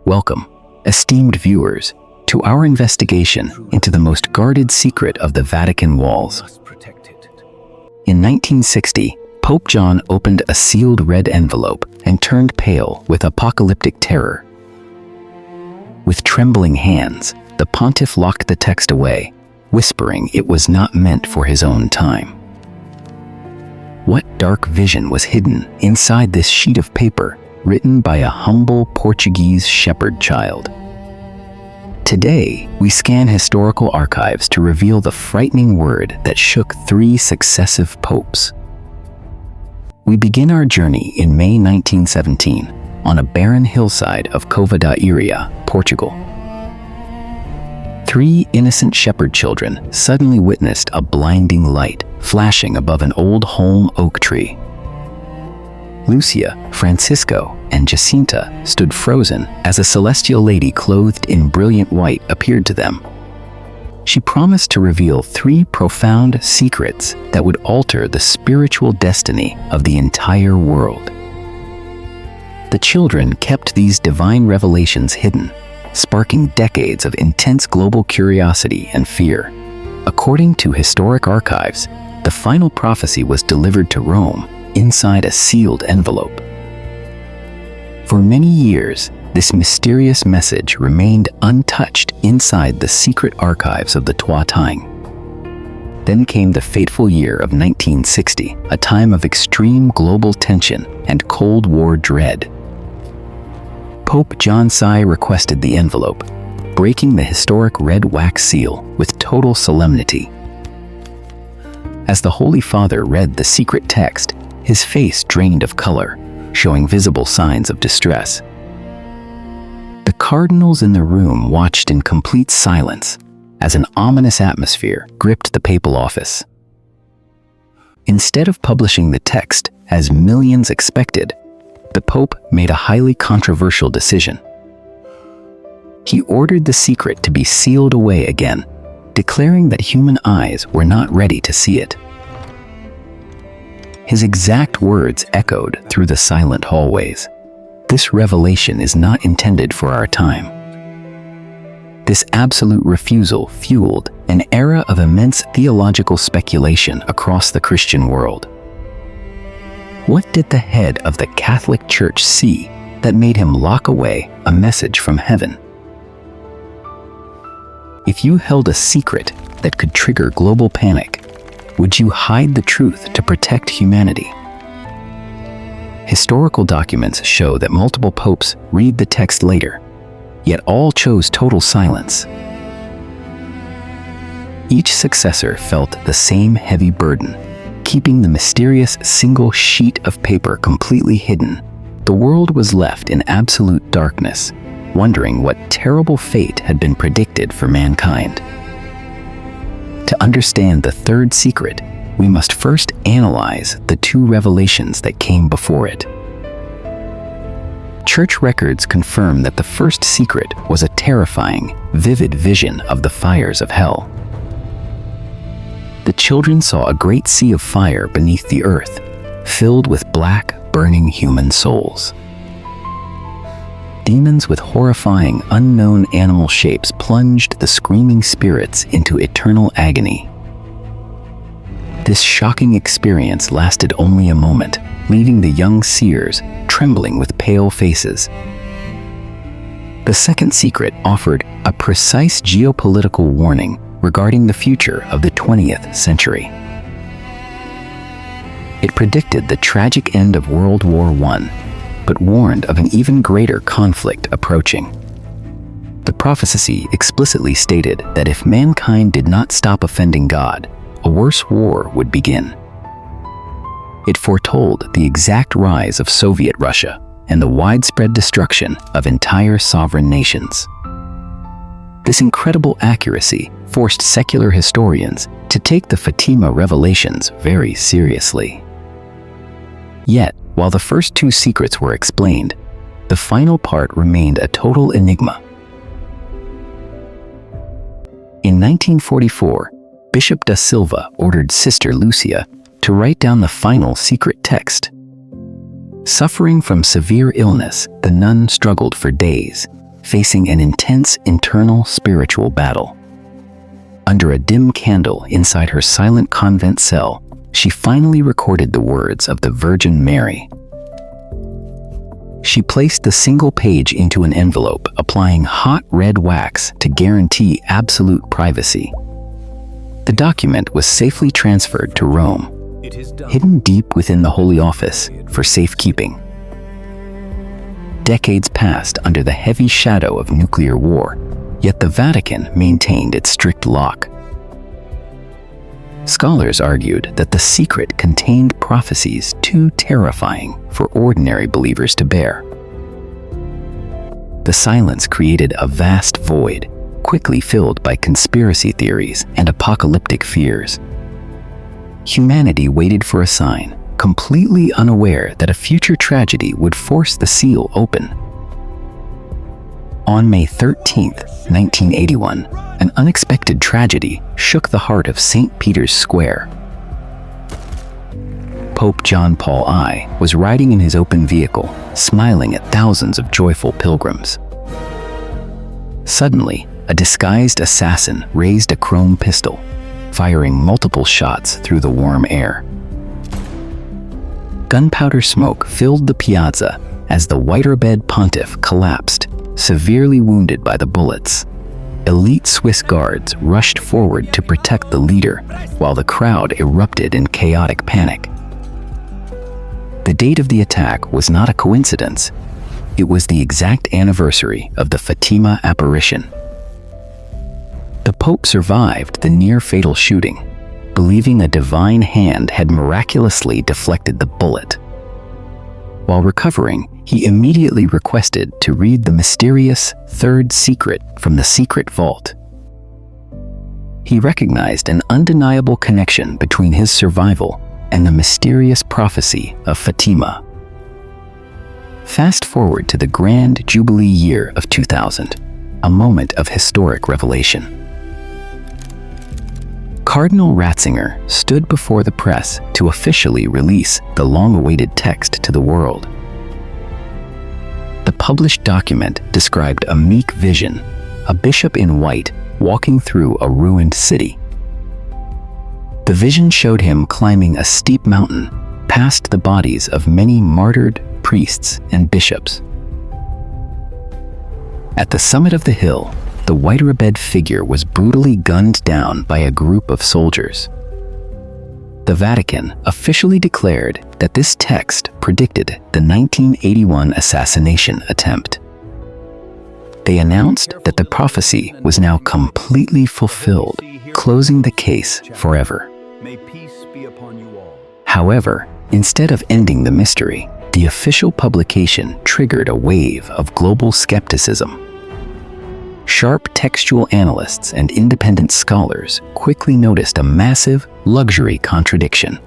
Welcome, esteemed viewers, to our investigation into the most guarded secret of the Vatican walls. In 1960, Pope John opened a sealed red envelope and turned pale with apocalyptic terror. With trembling hands, the pontiff locked the text away, whispering it was not meant for his own time. What dark vision was hidden inside this sheet of paper written by a humble Portuguese shepherd child? Today, we scan historical archives to reveal the frightening word that shook 3 successive popes. We begin our journey in May 1917 on a barren hillside of Cova da Iria, Portugal. 3 innocent shepherd children suddenly witnessed a blinding light flashing above an old holm oak tree. Lucia, Francisco, and Jacinta stood frozen as a celestial lady clothed in brilliant white appeared to them. She promised to reveal 3 profound secrets that would alter the spiritual destiny of the entire world. The children kept these divine revelations hidden, sparking decades of intense global curiosity and fear. According to historic archives, the final prophecy was delivered to Rome inside a sealed envelope. For many years, this mysterious message remained untouched inside the secret archives of the Twentieth. Then came the fateful year of 1960, a time of extreme global tension and Cold War dread. Pope John XXIII requested the envelope, breaking the historic red wax seal with total solemnity. As the Holy Father read the secret text, his face drained of color, showing visible signs of distress. The cardinals in the room watched in complete silence as an ominous atmosphere gripped the papal office. Instead of publishing the text as millions expected, the Pope made a highly controversial decision. He ordered the secret to be sealed away again, declaring that human eyes were not ready to see it. His exact words echoed through the silent hallways. This revelation is not intended for our time. This absolute refusal fueled an era of immense theological speculation across the Christian world. What did the head of the Catholic Church see that made him lock away a message from heaven? If you held a secret that could trigger global panic, would you hide the truth to protect humanity? Historical documents show that multiple popes read the text later, yet all chose total silence. Each successor felt the same heavy burden, keeping the mysterious single sheet of paper completely hidden. The world was left in absolute darkness, wondering what terrible fate had been predicted for mankind. To understand the third secret, we must first analyze the 2 revelations that came before it. Church records confirm that the first secret was a terrifying, vivid vision of the fires of hell. The children saw a great sea of fire beneath the earth, filled with black, burning human souls. Demons with horrifying, unknown animal shapes plunged the screaming spirits into eternal agony. This shocking experience lasted only a moment, leaving the young seers trembling with pale faces. The second secret offered a precise geopolitical warning regarding the future of the 20th century. It predicted the tragic end of World War I, but warned of an even greater conflict approaching. The prophecy explicitly stated that if mankind did not stop offending God, a worse war would begin. It foretold the exact rise of Soviet Russia and the widespread destruction of entire sovereign nations. This incredible accuracy forced secular historians to take the Fatima revelations very seriously. Yet, while the first 2 secrets were explained, the final part remained a total enigma. In 1944, Bishop da Silva ordered Sister Lucia to write down the final secret text. Suffering from severe illness, the nun struggled for days, facing an intense internal spiritual battle. Under a dim candle inside her silent convent cell, she finally recorded the words of the Virgin Mary. She placed the single page into an envelope, applying hot red wax to guarantee absolute privacy. The document was safely transferred to Rome, hidden deep within the Holy Office for safekeeping. Decades passed under the heavy shadow of nuclear war, yet the Vatican maintained its strict lock. Scholars argued that the secret contained prophecies too terrifying for ordinary believers to bear. The silence created a vast void, quickly filled by conspiracy theories and apocalyptic fears. Humanity waited for a sign, completely unaware that a future tragedy would force the seal open. On May 13, 1981, an unexpected tragedy shook the heart of St. Peter's Square. Pope John Paul I was riding in his open vehicle, smiling at thousands of joyful pilgrims. Suddenly, a disguised assassin raised a chrome pistol, firing multiple shots through the warm air. Gunpowder smoke filled the piazza as the white-robed pontiff collapsed, severely wounded by the bullets. Elite Swiss guards rushed forward to protect the leader, while the crowd erupted in chaotic panic. The date of the attack was not a coincidence. It was the exact anniversary of the Fatima apparition. The Pope survived the near-fatal shooting, believing a divine hand had miraculously deflected the bullet. While recovering, he immediately requested to read the mysterious third secret from the secret vault. He recognized an undeniable connection between his survival and the mysterious prophecy of Fatima. Fast forward to the Grand Jubilee year of 2000, a moment of historic revelation. Cardinal Ratzinger stood before the press to officially release the long-awaited text to the world. The published document described a meek vision, a bishop in white walking through a ruined city. The vision showed him climbing a steep mountain past the bodies of many martyred priests and bishops. At the summit of the hill, the white-robed figure was brutally gunned down by a group of soldiers. The Vatican officially declared that this text predicted the 1981 assassination attempt. They announced that the prophecy was now completely fulfilled, closing the case forever. May peace be upon you all. However, instead of ending the mystery, the official publication triggered a wave of global skepticism. Sharp textual analysts and independent scholars quickly noticed a massive luxury contradiction.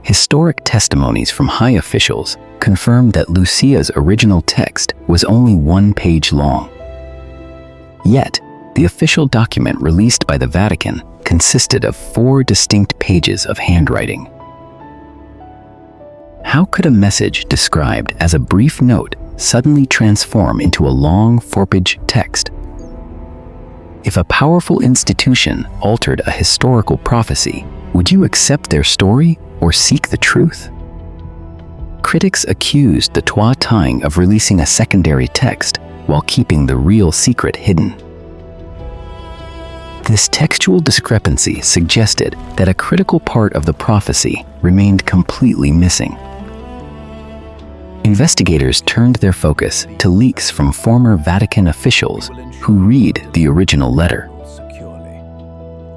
Historic testimonies from high officials confirmed that Lucia's original text was only 1 page long. Yet, the official document released by the Vatican consisted of 4 distinct pages of handwriting. How could a message described as a brief note suddenly transform into a long 4-page text? If a powerful institution altered a historical prophecy, would you accept their story or seek the truth? Critics accused the Trois Tang of releasing a secondary text while keeping the real secret hidden. This textual discrepancy suggested that a critical part of the prophecy remained completely missing. Investigators turned their focus to leaks from former Vatican officials who read the original letter.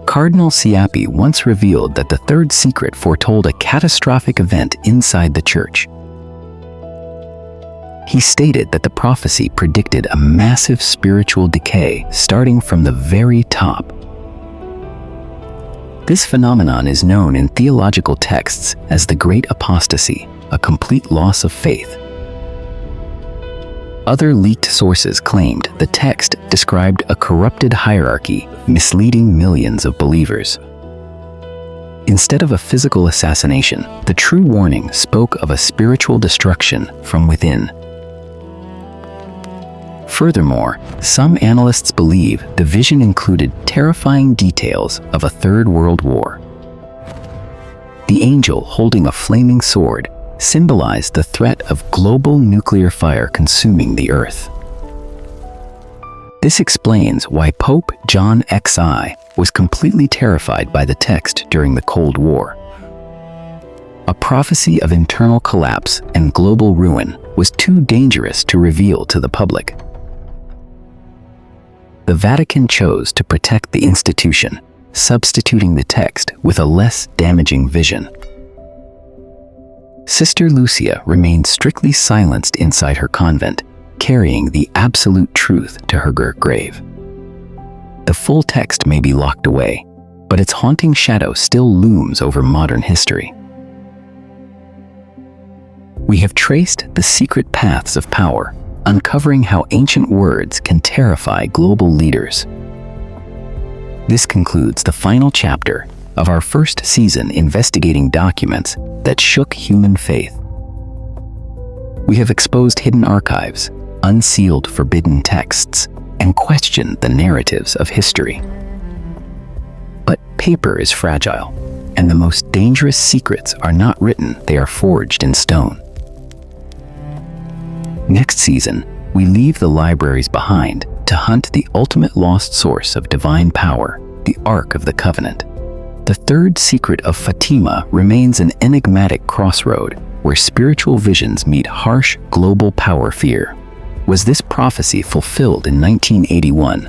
Cardinal Ratzinger once revealed that the third secret foretold a catastrophic event inside the Church. He stated that the prophecy predicted a massive spiritual decay starting from the very top. This phenomenon is known in theological texts as the Great Apostasy, a complete loss of faith. Other leaked sources claimed the text described a corrupted hierarchy, misleading millions of believers. Instead of a physical assassination, the true warning spoke of a spiritual destruction from within. Furthermore, some analysts believe the vision included terrifying details of a Third World War. The angel holding a flaming sword symbolized the threat of global nuclear fire consuming the earth. This explains why Pope John XXIII was completely terrified by the text during the Cold War. A prophecy of internal collapse and global ruin was too dangerous to reveal to the public. The Vatican chose to protect the institution, substituting the text with a less damaging vision. Sister Lucia remained strictly silenced inside her convent, carrying the absolute truth to her grave. The full text may be locked away, but its haunting shadow still looms over modern history. We have traced the secret paths of power, uncovering how ancient words can terrify global leaders. This concludes the final chapter of our first season investigating documents that shook human faith. We have exposed hidden archives, unsealed forbidden texts, and questioned the narratives of history. But paper is fragile, and the most dangerous secrets are not written, they are forged in stone. Next season, we leave the libraries behind to hunt the ultimate lost source of divine power, the Ark of the Covenant. The third secret of Fatima remains an enigmatic crossroad where spiritual visions meet harsh global power fear. Was this prophecy fulfilled in 1981,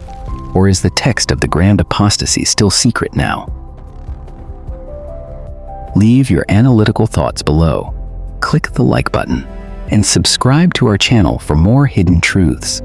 or is the text of the Grand Apostasy still secret now? Leave your analytical thoughts below, click the like button, and subscribe to our channel for more hidden truths.